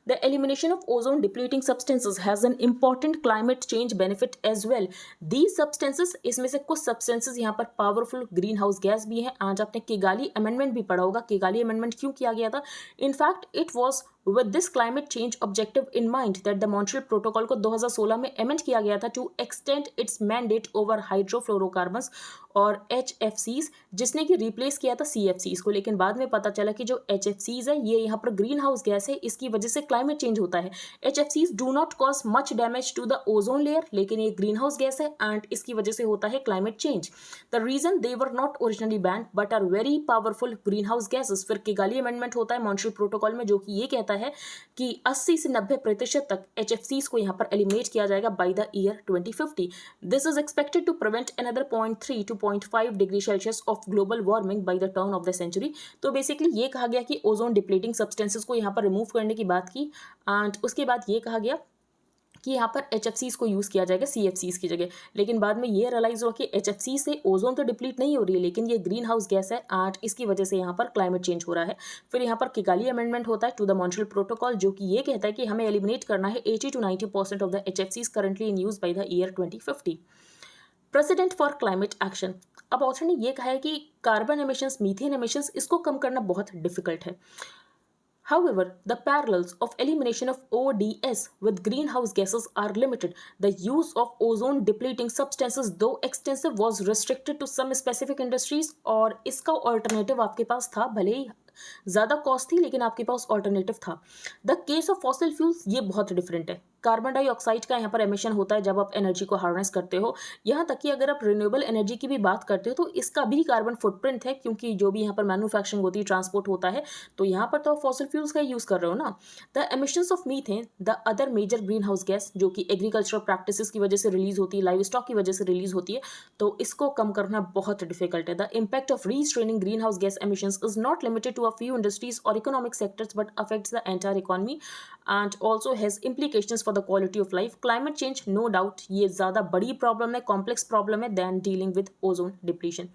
[SPEAKER 1] The elimination of ozone depleting substances has an important climate change benefit as well. These substances, इसमें से कुछ सब्सटेंसेज यहाँ पर पावरफुल ग्रीन हाउस गैस भी है। आज आपने किगाली अमेंडमेंट भी पढ़ा होगा। किगाली अमेंडमेंट क्यों किया गया था? In fact it was with this climate change objective in mind that the Montreal protocol को 2016 में अमेंड किया गया था to extend its mandate over hydrofluorocarbons और HFCs, जिसने कि रिप्लेस किया था CFCs को। लेकिन बाद में पता चला कि जो HFCs है ये यहाँ पर ग्रीन हाउस गैस है, इसकी वजह से क्लाइमेट चेंज होता है। HFCs do not cause much damage to the ozone layer, लेकिन ये ग्रीन हाउस गैस है एंड इसकी वजह से होता है climate change. The reason they were not originally banned but are very powerful green house gases. फिर किगाली अमेंडमेंट होता है मॉन्ट्रियल प्रोटोकॉल में, जो कि ये कहता है कि 80 से 90% तक HFCs को यहाँ पर एलिमिनेट किया जाएगा by the year 2050। This is expected to prevent another 0.3 to 0.5 degree Celsius of global warming by the turn of the century. तो बेसिकली ये कहा गया कि ओजोन डिप्लीटिंग सब्सटेंसेस को यहाँ पर रिमूव करने की बात की, एंड उसके बाद ये कहा गया कि यहाँ पर HFCs को यूज़ किया जाएगा CFCs की जगह। लेकिन बाद में ये रियलाइज़ हुआ कि HFC से ओजोन तो डिप्लीट नहीं हो रही है, लेकिन ये ग्रीन हाउस गैस है एंड इसकी वजह से यहाँ पर क्लाइमेट चेंज हो रहा है। फिर यहाँ पर किगाली अमेंडमेंट होता है टू द मॉन्ट्रियल प्रोटोकॉल, जो कि ये कहता है कि हमें एलिमिनेट करना है 80 to 90% of the HFCs currently in use by the year 2050। President for climate action. अब ऑथर ने ये कहा है कि कार्बन एमिशंस, मीथेन एमिशंस, इसको कम करना बहुत डिफिकल्ट है। However, the parallels of elimination of ODS with greenhouse gases are limited. The use of ozone depleting substances, though extensive, was restricted to some specific industries, और इसका alternative आपके पास था, भले ही ज़्यादा कॉस्ट थी लेकिन आपके पास ऑल्टरनेटिव था। The case of fossil fuels ये बहुत डिफरेंट है। कार्बन डाइऑक्साइड का यहाँ पर एमिशन होता है जब आप एनर्जी को हार्नेस करते हो। यहाँ तक कि अगर आप रिन्यूएबल एनर्जी की भी बात करते हो तो इसका भी कार्बन फुटप्रिंट है, क्योंकि जो भी यहाँ पर मैन्युफैक्चरिंग होती है, ट्रांसपोर्ट होता है, तो यहाँ पर तो आप फॉसिल फ्यूल्स का यूज़ कर रहे हो ना। The emissions of methane, the other major green house gas, जो कि एग्रीकल्चरल प्रैक्टिसेस की वजह से रिलीज होती है, लाइव स्टॉक की वजह से रिलीज होती है, तो इसको कम करना बहुत डिफिकल्ट है। The impact of restraining green house gas emissions is not limited to to a few industries or economic sectors but affects the entire economy and also has implications for the quality of life. Climate change, no doubt, ये ज़्यादा बड़ी problem है, complex problem है than dealing with ozone depletion.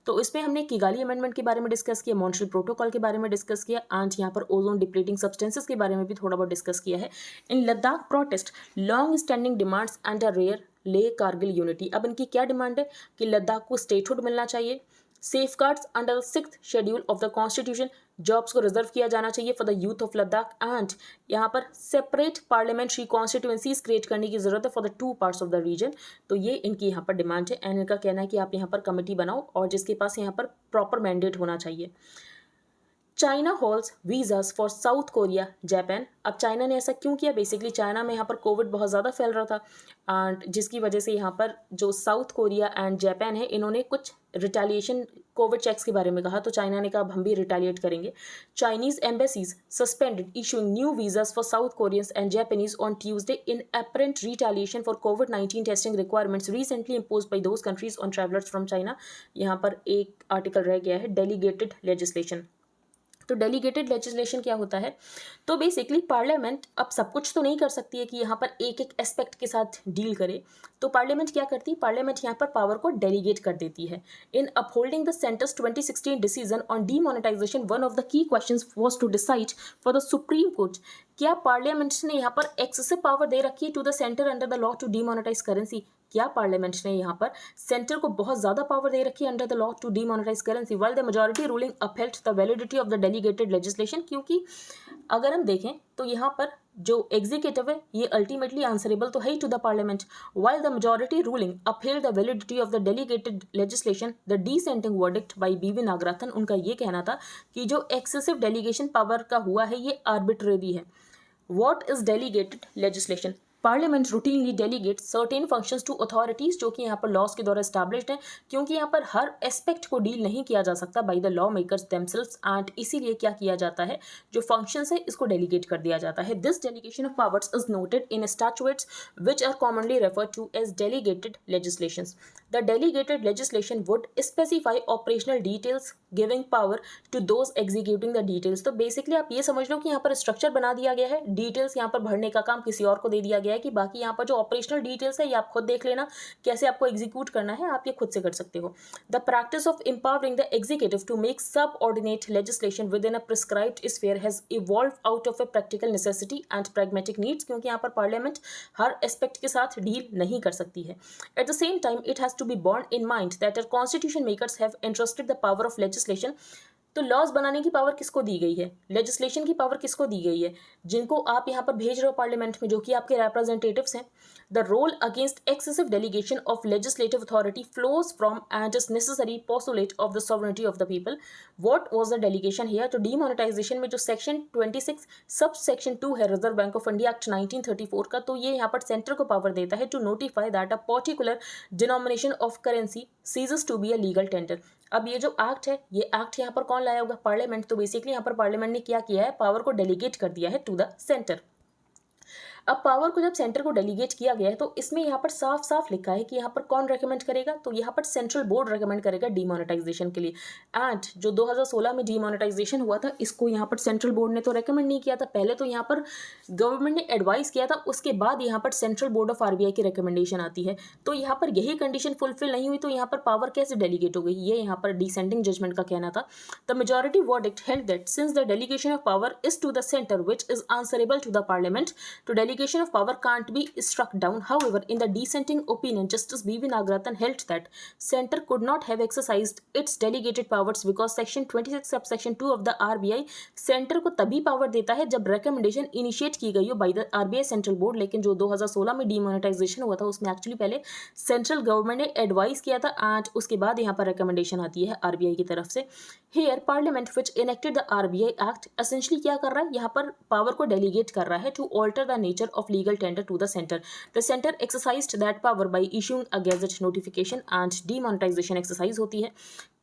[SPEAKER 1] तो इसमें हमने Kigali amendment के बारे में डिस्कस किया, मॉन्ट्रियल प्रोटोकॉल के बारे में डिस्कस किया एंड यहाँ पर ओजोन डिप्लीटिंग सब्सटेंसेस के बारे में भी थोड़ा बहुत डिस्कस किया है. In Ladakh protest long standing demands and a rare Leh Kargil unity. अब इनकी क्या डिमांड है कि लद्दाख को स्टेटहुड मिलना चाहिए, safeguards under the 6th schedule of the constitution, jobs को रिजर्व किया जाना चाहिए for the youth of Ladakh and यहाँ पर सेपरेट पार्लियामेंट्री कॉन्स्टिट्यूएंसीज क्रिएट करने की जरूरत है for the 2 parts of the region. तो ये इनकी यहाँ पर डिमांड है एंड इनका कहना है कि आप यहाँ पर कमेटी बनाओ और जिसके पास यहाँ पर प्रॉपर मैंडेट होना चाहिए. China holds visas for south Korea Japan. अब चाइना ने ऐसा क्यों किया? बेसिकली चाइना में यहाँ पर कोविड बहुत ज़्यादा फैल रहा था एंड जिसकी वजह से यहाँ पर जो साउथ कोरिया एंड जापान है इन्होंने कुछ रिटेलिएशन कोविड चेक्स के बारे में कहा. तो चाइना ने कहा अब हम भी रिटेलिएट करेंगे. Chinese embassies suspended issuing new visas for south Koreans and Japanese on Tuesday in apparent retaliation for COVID-19 testing requirements recently imposed by those countries on travelers from China. यहाँ पर एक article रह गया है, delegated legislation. तो delegated legislation क्या होता है? तो बेसिकली पार्लियामेंट अब सब कुछ तो नहीं कर सकती है कि यहाँ पर एक एक एस्पेक्ट के साथ डील करे. तो पार्लियामेंट क्या करती है? पार्लियामेंट यहाँ पर पावर को डेलीगेट कर देती है. In upholding the centre's 2016 decision on demonetisation, one of the key questions was to decide for the supreme court. क्या पार्लियामेंट ने यहाँ पर एक्सेसिव पावर दे रखी है to the centre under the law to demonetise currency? क्या parliament ने यहाँ पर सेंटर को बहुत ज़्यादा पावर दे रखी है under the law to demonetise currency while the majority ruling upheld the validity of the delegated legislation? क्योंकि अगर हम देखें तो यहाँ पर जो एग्जीक्यूटिव है ये अल्टीमेटली आंसरेबल तो है ही to the parliament. While the majority ruling upheld the validity of the delegated legislation, the dissenting verdict by B V Nagarathna, उनका ये कहना था कि जो एक्सेसिव डेलीगेशन पावर का हुआ है ये आर्बिट्रेरी है. What is delegated legislation? Parliament routinely delegate certain functions to authorities जो कि यहाँ पर लॉज के द्वारा एस्टैब्लिश्ड हैं, क्योंकि यहाँ पर हर एस्पेक्ट को डील नहीं किया जा सकता bye the law makers themselves and इसीलिए क्या किया जाता है, जो फंक्शंस है इसको डेलीगेट कर दिया जाता है. This delegation of powers is noted in statutes which are commonly referred to as delegated legislations. The delegated legislation would specify operational details giving power to those executing the details. तो basically आप ये समझ लो कि यहाँ पर structure बना दिया गया है, डिटेल्स यहाँ पर भरने का काम किसी और को दे दिया गया है कि बाकी यहाँ पर जो ऑपरेशनल डिटेल्स है ये आप खुद देख लेना, कैसे आपको एग्जीक्यूट करना है आप ये खुद से कर सकते हो. The practice of empowering the executive to make subordinate legislation within a prescribed sphere has evolve out of a practical necessity and pragmatic needs, क्योंकि यहाँ पर पार्लियामेंट हर एस्पेक्ट के साथ डील नहीं कर सकती है. At the same time it has to be borne in mind that our constitution makers have entrusted the power of legislation. तो लॉज बनाने की पावर किसको दी गई है? लेजिस्लेशन की पावर किसको दी गई है? जिनको आप यहाँ पर भेज रहे हो पार्लियामेंट में, जो कि आपके रिप्रेजेंटेटिव्स हैं. The role against excessive delegation of legislative authority flows from and is necessary postulate of the sovereignty of the people. What was the delegation here? तो डीमोनेटाइजेशन में जो सेक्शन 26 सब सेक्शन 2 है Reserve Bank of India Act 1934 का, तो ये यहाँ पर centre को पावर देता है to notify that a particular denomination of currency ceases to be a legal tender. अब ये जो एक्ट है ये एक्ट यहाँ पर कौन लाया होगा? पार्लियामेंट. तो बेसिकली यहाँ पर पार्लियामेंट ने क्या किया है? पावर को डेलीगेट कर दिया है टू द सेंटर. अब पावर को जब सेंटर को डेलीगेट किया गया है तो इसमें यहाँ पर साफ साफ लिखा है कि यहाँ पर कौन रेकमेंड करेगा? तो यहाँ पर सेंट्रल बोर्ड रेकमेंड करेगा डीमोनेटाइजेशन के लिए. एंड जो 2016 में डीमोनेटाइजेशन हुआ था इसको यहाँ पर सेंट्रल बोर्ड ने तो रेकमेंड नहीं किया था, पहले तो यहाँ पर गवर्नमेंट ने एडवाइस किया था, उसके बाद यहाँ पर सेंट्रल बोर्ड ऑफ आरबीआई की रिकमेंडेशन आती है. तो यहाँ पर यही कंडीशन फुलफिल नहीं हुई तो यहाँ पर पावर कैसे डेलीगेट हो गई? ये यहाँ पर डिसेंडिंग जजमेंट का कहना था. The majority verdict held that since the delegation of power is to the centre which is answerable to the parliament, तो delegation of power can't be struck down. However, in the dissenting opinion, Justice B.V. Nagaratan held that Center could not have exercised its delegated powers because Section 26 subsection 2 of the RBI Center को तभी power देता है जब recommendation initiate की गई हो by the RBI central board. लेकिन जो 2016 में डीमोनेटाइजेशन हुआ था उसमें एक्चुअली पहले सेंट्रल गवर्नमेंट ने एडवाइस किया था एंड उसके बाद यहाँ पर रिकमेंडेशन आती है RBI की तरफ से. Here Parliament which enacted the RBI Act essentially क्या कर रहा है? यहाँ पर पावर को डेलीगेट कर रहा है to alter the nature of legal tender to the center. The center exercised that power by issuing a gazette notification and demonetization exercise होती है.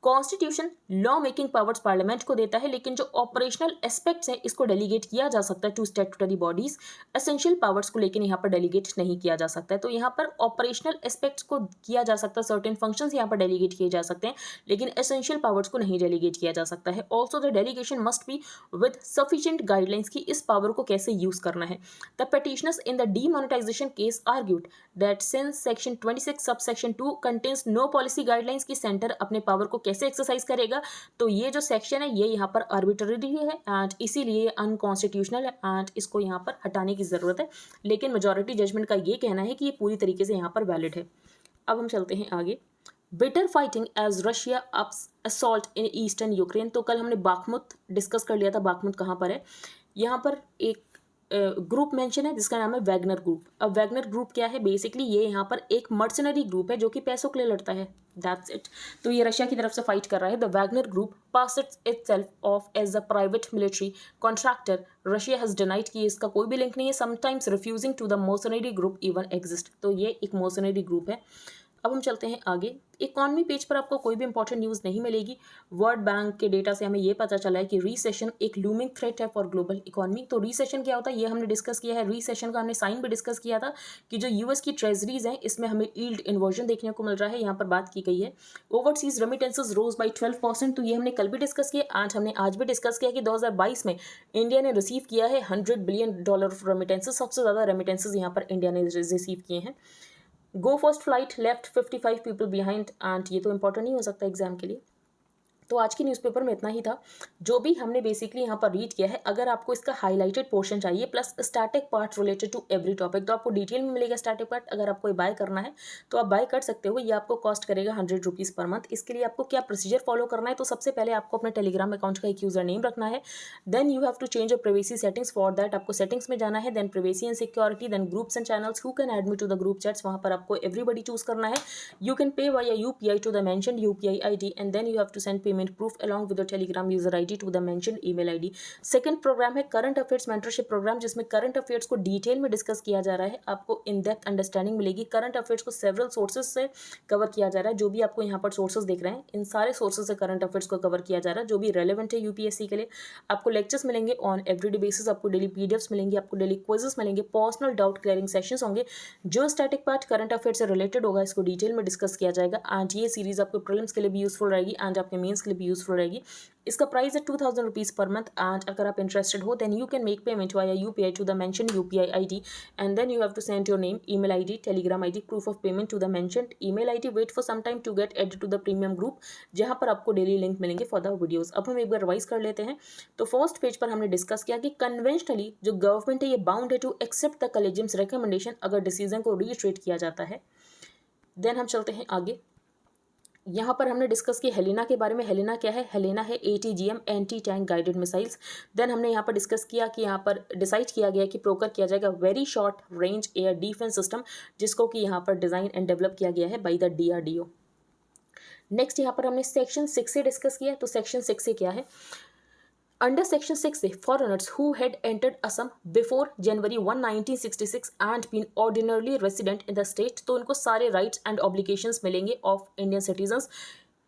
[SPEAKER 1] Constitution law making powers parliament को देता है, लेकिन जो ऑपरेशनल एस्पेक्ट्स हैं इसको डेलीगेट किया जा सकता है to statutory bodies. Essential powers को लेकिन यहाँ पर डेलीगेट नहीं किया जा सकता है। तो यहाँ पर ऑपरेशनल एस्पेक्ट्स को किया जा सकता है, सर्टेन फंक्शंस यहाँ पर डेलीगेट किए जा सकते हैं, लेकिन एसेंशियल पावर्स को नहीं डेलीगेट किया जा सकता है। Also the delegation must be with sufficient guidelines की इस पावर को कैसे यूज करना है। The petitioners in the demonetisation case argued that since section 26 subsection 2 contains no policy guidelines की सेंटर अपने पावर को कैसे एक्सरसाइज करेगा। तो ये जो सेक्शन है ये यहाँ पर आर्बिट्ररी है एंड इसीलिए अनकॉन्स्टिट्यूशनल है एंड इसको यहाँ पर हटाने की ज़रूरत है, लेकिन मेजॉरिटी जजमेंट का ये कहना है कि ये पूरी तरीके से यहाँ पर वैलिड है। अब हम चलते हैं आगे। Bitter fighting as Russia ups assault in eastern Ukraine. तो कल हमने बाखमुत डिस्कस कर लिया था। बाखमुत कहाँ पर है? यहाँ पर एक ग्रुप मेंशन है जिसका नाम है वैगनर ग्रुप। अब वैगनर ग्रुप क्या है? बेसिकली ये यहाँ पर एक मर्सनरी ग्रुप है जो कि पैसों के लिए लड़ता है, दैट्स इट। तो ये रशिया की तरफ से फाइट कर रहा है। The Wagner group pass itself off as a private military contractor. Russia has denied कि इसका कोई भी लिंक नहीं है, sometimes refusing to the mercenary group even exist. तो ये एक मर्सनरी ग्रुप है। अब हम चलते हैं आगे। इकॉनमी पेज पर आपको कोई भी इंपॉर्टेंट न्यूज़ नहीं मिलेगी। वर्ल्ड बैंक के डेटा से हमें ये पता चला है कि रीसेशन एक लूमिंग थ्रेट है फॉर ग्लोबल इकॉनमी। तो रीसेशन क्या होता है ये हमने डिस्कस किया है। रीसेशन का हमने साइन भी डिस्कस किया था कि जो यूएस की ट्रेजरीज हैं इसमें हमें यील्ड इन्वर्जन देखने को मिल रहा है, यहाँ पर बात की गई है। Overseas remittances rose by 12%। तो ये हमने कल भी डिस्कस किया, आज भी डिस्कस किया कि 2022 में इंडिया ने रिसीव किया है $100 बिलियन रेमिटेंसेज। सबसे ज़्यादा रेमिटेंसेज यहाँ पर इंडिया ने रिसीव किए हैं। Go First flight left 55 people behind and ये तो इंपॉर्टेंट नहीं हो सकता एग्जाम के लिए। तो आज की न्यूज़पेपर में इतना ही था जो भी हमने बेसिकली यहाँ पर रीड किया है। अगर आपको इसका हाईलाइटेड पोर्शन चाहिए plus static part related to every topic तो आपको डिटेल में मिलेगा स्टैटिक पार्ट। अगर आपको बाय करना है तो आप बाय कर सकते हो। ये आपको कॉस्ट करेगा 100 रुपीज़ पर मंथ। इसके लिए आपको क्या प्रोसीजर फॉलो करना है? तो सबसे पहले आपको अपने टेलीग्राम अकाउंट का एक यूजर नेम रखना है। Then you have to change your privacy settings. For that आपको सेटिंग्स में जाना है, then privacy and security, then groups and channels who can add me to the group chats. वहाँ पर आपको एवरीबडी चूज करना है। You can pay via UPI to the mentioned UPI ID and then you have to send payment proof along with the telegram user ID to the mentioned email ID। Second program है current affairs mentorship program, जिसमें current affairs को detail में discuss किया जा रहा है। आपको in depth understanding मिलेगी। करंट अफेयर्स को सेवरल सोर्सेज से कवर किया जा रहा है। जो भी आपको यहाँ पर सोर्सेज दिख रहे हैं इन सारे सोर्सेज से करंट अफेयर्स को कवर किया जा रहा है जो भी रेलेवेंट है UPSC के लिए। आपको लेक्चर्स मिलेंगे ऑन एवरीडे बेसिस, आपको डेली PDFs मिलेंगे, आपको डेली क्विजेस मिलेंगे, पर्सनल डाउट क्लियरिंग सेशंस होंगे। जो स्टैटिक पार्ट करंट अफेयर से रिलेटेड होगा इसको डिटेल में डिस्कस किया जाएगा एंड ये सीरीज आपको प्रीलिम्स के लिए भी यूजफुल रहेगी एंड आपके मेंस के लिए भी यूजफुल रहेगी। इसका प्राइस है 2000 रुपीज़ पर मंथ एंड अगर आप इंटरेस्टेड हो then you can make payment via UPI to the mentioned UPI ID and then you have to send your name, email ID, Telegram ID, proof of payment to the mentioned email ID। Wait for some time to get added to the premium group जहां पर आपको daily link मिलेंगे for the videos. अब हम एक बार revise कर लेते हैं। तो फर्स्ट पेज पर हमने डिस्कस किया कि कन्वेंशनली जो गवर्नमेंट है ये बाउंड है टू एक्सेप्ट द कॉलेजियम्स रिकमेंडेशन अगर डिसीजन को रीट्रेट किया जाता है। देन हम चलते हैं आगे। यहाँ पर हमने डिस्कस किया हेलेना के बारे में। हेलेना क्या है? हेलेना है ATGM anti tank guided missiles. Then हमने यहाँ पर डिस्कस किया कि यहाँ पर डिसाइड किया गया कि प्रोकर किया जाएगा very short range air defence system जिसको कि यहाँ पर डिज़ाइन एंड डेवलप किया गया है बाय द DRDO। नेक्स्ट यहाँ पर हमने सेक्शन 6 से डिस्कस किया। तो सेक्शन 6 से क्या है? Under Section 6A, foreigners who had entered Assam before January 1, 1966 and been ordinarily resident in the state, तो उनको सारे rights and obligations मिलेंगे of Indian citizens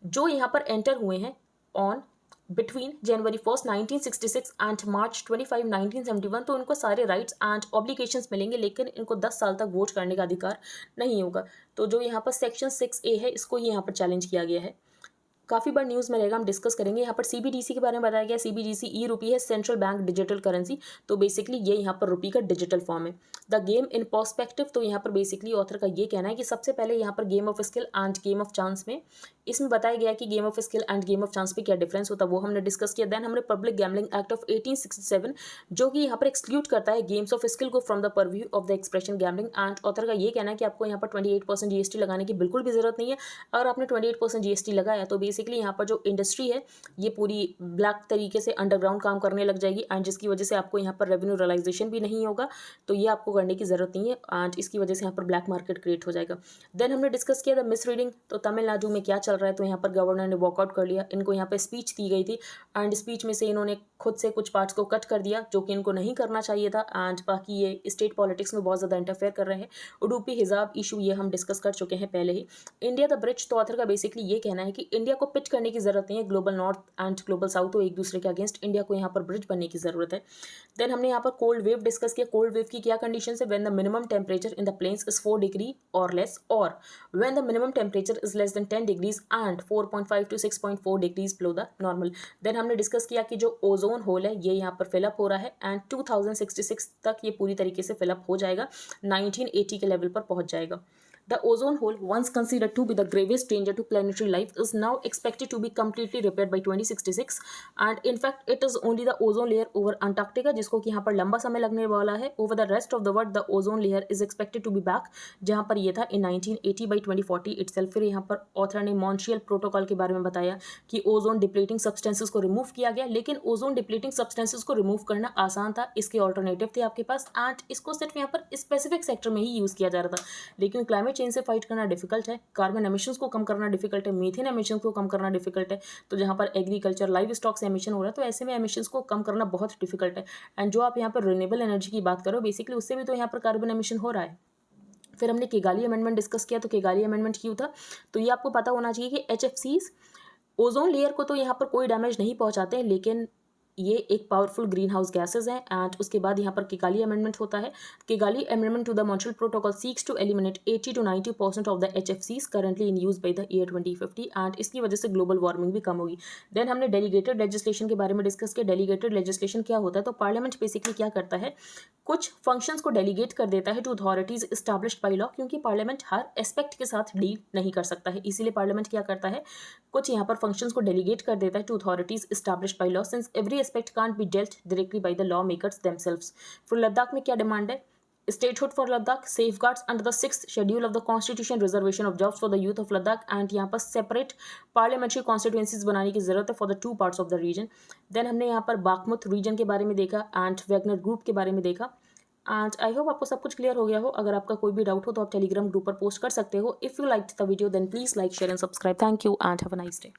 [SPEAKER 1] जो यहाँ पर enter हुए हैं on between January 1st, 1966 and March 25, 1971। तो उनको सारे राइट्स एंड ऑब्लिगेशंस मिलेंगे लेकिन इनको 10 साल तक वोट करने का अधिकार नहीं होगा। तो जो यहाँ पर सेक्शन 6A है इसको यहाँ पर चैलेंज किया गया है। काफ़ी बार न्यूज़ में रहेगा, हम डिस्कस करेंगे। यहाँ पर CBDC के बारे में बताया गया। CBDC ई-रुपी है, सेंट्रल बैंक डिजिटल करेंसी। तो बेसिकली ये यहाँ पर रुपी का डिजिटल फॉर्म है। द गेम इन पर्सपेक्टिव, तो यहाँ पर बेसिकली ऑथर का ये कहना है कि सबसे पहले यहाँ पर game of skill end game of chance में इसमें बताया गया कि game of skill end game of chance पे क्या डिफरेंस होता है वो हमने डिस्कस किया। देन हमने पब्लिक गैम्बलिंग एक्ट ऑफ 1867 जो कि यहाँ पर एक्सक्लूड करता है गेम्स ऑफ स्किल को from the purview of the expression gambling. And author का ये कहना है कि आपको यहाँ पर 28% GST लगाने की बिल्कुल भी जरूरत नहीं है। अगर आपने 28% GST लगाया तो बेसिकली यहाँ पर जो इंडस्ट्री है ये पूरी ब्लैक तरीके से अंडरग्राउंड काम करने लग जाएगी एंड जिसकी वजह से आपको यहाँ पर रेवेन्यू रियलाइजेशन भी नहीं होगा। तो ये आपको करने की जरूरत नहीं है एंड इसकी वजह से यहाँ पर ब्लैक मार्केट क्रिएट हो जाएगा। देन हमने डिस्कस किया द मिस रीडिंग। तो तमिलनाडु में क्या चल रहा है? तो यहाँ पर गवर्नर ने वॉकआउट कर लिया। इनको यहाँ पर स्पीच दी गई थी एंड स्पीच में से इन्होंने खुद से कुछ पार्ट्स को कट कर दिया जो कि इनको नहीं करना चाहिए था एंड बाकी ये स्टेट पॉलिटिक्स में बहुत ज़्यादा इंटरफेयर कर रहे हैं। उडुपी हिजाब इशू ये हम डिस्कस कर चुके हैं पहले ही। इंडिया द ब्रिज, तो ऑथर का बेसिकली ये कहना है कि इंडिया को पिच करने की ज़रूरत नहीं है, global north and global south तो एक दूसरे के अगेंस्ट, इंडिया को यहाँ पर ब्रिज बनने की ज़रूरत है। देन हमने यहाँ पर कोल्ड वेव डिस्कस किया। कोल्ड वेव की क्या कंडीशन है? When the minimum temperature in the plains is 4 degree or less, और when the minimum temperature is less than 10 degrees and 4.5 to 6.4 degrees below the normal. Then हमने discuss किया कि जो ozone hole है ये यहाँ पर फिलअप हो रहा है एंड 2066 तक ये पूरी तरीके से फिलअप हो जाएगा, 1980 के लेवल पर पहुंच जाएगा। The ozone hole, once considered to be the gravest danger to planetary life, is now expected to be completely repaired by 2066, and in fact it is only the ozone layer over Antarctica जिसको कि यहाँ पर लंबा समय लगने वाला है। Over the rest of the world the ozone layer is expected to be back, जहाँ पर ये था in 1980 by 2040 itself। फिर यहाँ पर ऑथर ने मॉन्ट्रियल प्रोटोकॉल के बारे में बताया कि ओजोन डिप्लीटिंग सब्सटेंसेस को रिमूव किया गया, लेकिन ओजोन डिप्लीटिंग सब्सटेंसेस को रिमूव करना आसान था, इसके ऑल्टरनेटिव थे आपके पास, एंड इसको सिर्फ यहाँ पर स्पेसिफिक सेक्टर में ही यूज़ किया जा रहा था। लेकिन क्लाइमेट चेंज से फाइट करना डिफिकल्ट है, कार्बन एमिशंस को कम करना डिफिकल्ट है, मीथेन एमिशंस को कम करना डिफिकल्ट है, तो जहाँ पर एग्रीकल्चर लाइव स्टॉक से एमिशन हो रहा है तो ऐसे में एमिशंस को कम करना बहुत डिफिकल्ट है। एंड जो आप यहाँ पर रिन्यूएबल एनर्जी की बात करो बेसिकली उससे भी तो यहाँ पर कार्बन एमिशन हो रहा है। फिर हमने किगाली अमेंडमेंट डिस्कस किया। तो किगाली अमेंडमेंट क्यों था? तो ये आपको पता होना चाहिए कि HFCs ओजोन लेयर को तो यहाँ पर कोई डैमेज नहीं पहुँचाते, लेकिन ये एक पावरफुल ग्रीन हाउस गैसेज हैं। एंड उसके बाद यहाँ पर किगाली अमेंडमेंट होता है। Kigali amendment to the Montreal protocol seeks to eliminate 80 to 90% of the HFCs currently in use by the year 2050, and इसकी वजह से ग्लोबल वार्मिंग भी कम होगी। देन हमने डेलीगेटेड लेजिस्लेशन के बारे में डिस्कस किया। डेलीगेटेड लेजिस्लेशन क्या होता है? तो पार्लियामेंट बेसिकली क्या करता है, कुछ फंक्शंस को डेलीगेट कर देता है to authorities established by law, क्योंकि पार्लियामेंट हर एस्पेक्ट के साथ डील नहीं कर सकता है, इसीलिए पार्लियामेंट क्या करता है, कुछ यहाँ पर फंक्शंस को डेलीगेट कर देता है to authorities established by law, since every aspect can't be dealt directly by the law makers themselves. फिर लद्दाख में क्या डिमांड है? Statehood for Ladakh, safeguards under the 6th schedule of the constitution, reservation of jobs for the youth of Ladakh, and यहाँ पर separate parliamentary constituencies बनाने की जरूरत है for the 2 parts of the region. Then हमने यहाँ पर बागमत रीजन के बारे में देखा एंड वैगनर ग्रुप के बारे में देखा। एंड आई होप आपको सब कुछ क्लियर हो गया हो। अगर आपका कोई भी डाउट हो तो आप टेलीग्राम ग्रुप पर पोस्ट कर सकते हो। If you like the video then please like share and subscribe. Thank you and have a nice day.